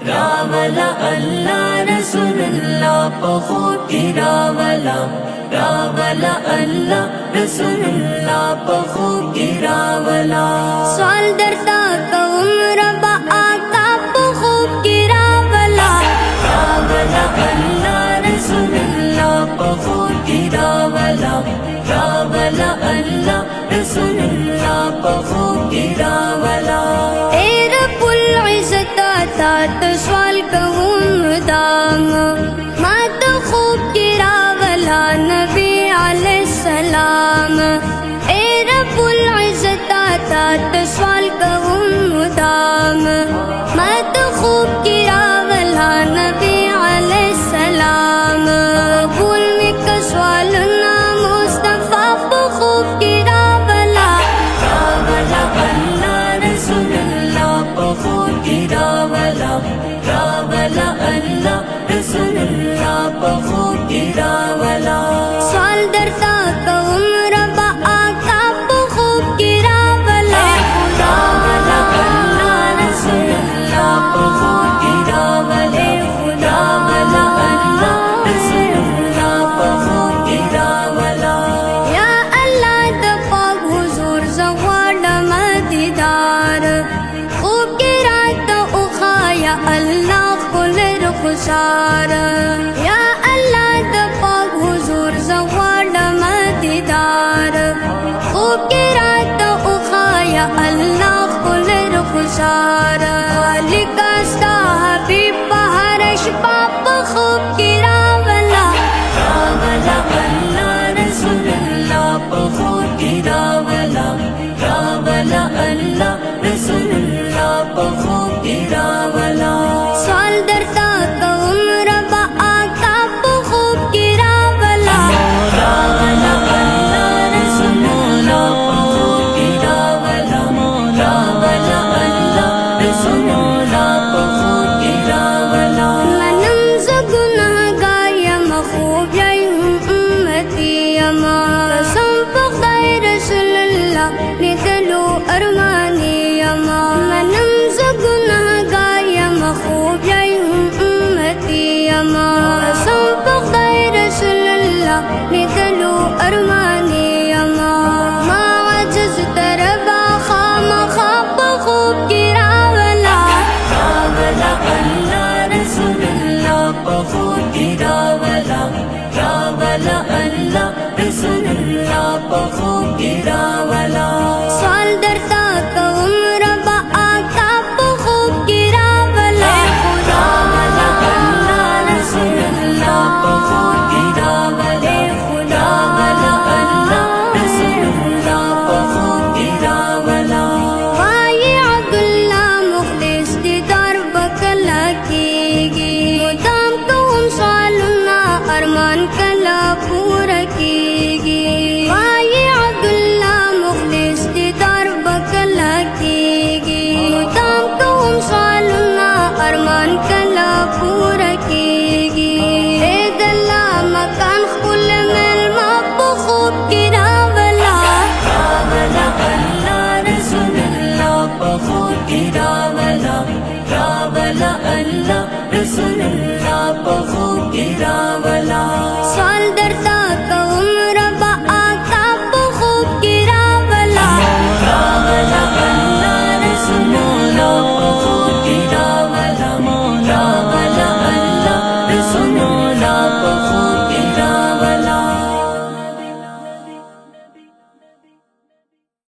रावला अल्लाह रसूलुल्लाह बहुत ही रावला अल्लाह रसूलुल्लाह बहुत ही रावला साल दरता का उम्र बा आका बहुत की रावला अल्लाह रसूलुल्लाह बहुत ही रावला अल्लाह रसूलुल्लाह बहुत ही रावला तात सवाल कहूँ दाम मत खूब की रावला नबी अलैहिस्सलाम ए रब्बुल इज़्ज़त तात सवाल कहूँ दाम मत खूब की रावला नबी अलैहिस्सलाम भूल में का सवाल ना मुस्तफा खूब की रावला अल्लाह रसूलुल्लाह बहुत ही रावला अल्लाह रसूलुल्लाह बहुत ही रावला साल दरता का उम्र बा आका खूब की रावला अल्लाह रसूलुल्लाह बहुत ही रावला अल्लाह रसूलुल्लाह बहुत ही रावला या अल्लाह द पाक हुजूर ज़वाल मदीदार खूब की रात उखा या अल्लाह खुशार या अल्लाह द पाक हुजूर ज़वाल मदीदार खूब की रात उखा या अल्लाह खुशार लिकास्ता हबीब पहरश पाप खूब की रावला अल्लाह रसूलुल्लाह बहुत ही रावला अल्लाह रसूलुल्लाह बहुत ही रावला साल दरता का उम्र बा आका खूब की रावला अल्लाह रसूलुल्लाह बहुत ही रावला अल्लाह रसूलुल्लाह बहुत ही रावला मनम ज़गुनाह गाया मखूब यही उम्मती अमा संपक दाई रसूलुल्लाह निकलो अरमानी अमा मनम ज़गुनाह गाया मखूब यही उम्मती अमा संपक दाई रसूलुल्लाह निकलो अरमानी अमा माजज तरबा खाम खाप खूब की रावला अल्लाह रसूलुल्लाह बहुत ही रावला अल्लाह रसूलुल्लाह बहुत ही रावला साल दरता का उम्र बा आका खूब की रावला अल्लाह रसूलुल्लाह बहुत ही रावला अल्लाह रसूलुल्लाह बहुत ही रावला वाये अब्दुल्लाह मुखलिस दीदार बकला कीगी मुदाम तुम सालुना अरमान कला पूरा कीगी वाये अब्दुल्लाह मुखलिस दीदार बकला कीगी मुदाम तुम सालुना अरमान कला पूरा कीगी ए दल्ला मकान खुल मिल माप खूब की रावला अल्लाह रसूलुल्लाह बहुत ही रावला अल्लाह रसूलुल्लाह बहुत ही रावला साल दरता का उम्र बा आका खूब की रावला अल्लाह रसूलुल्लाह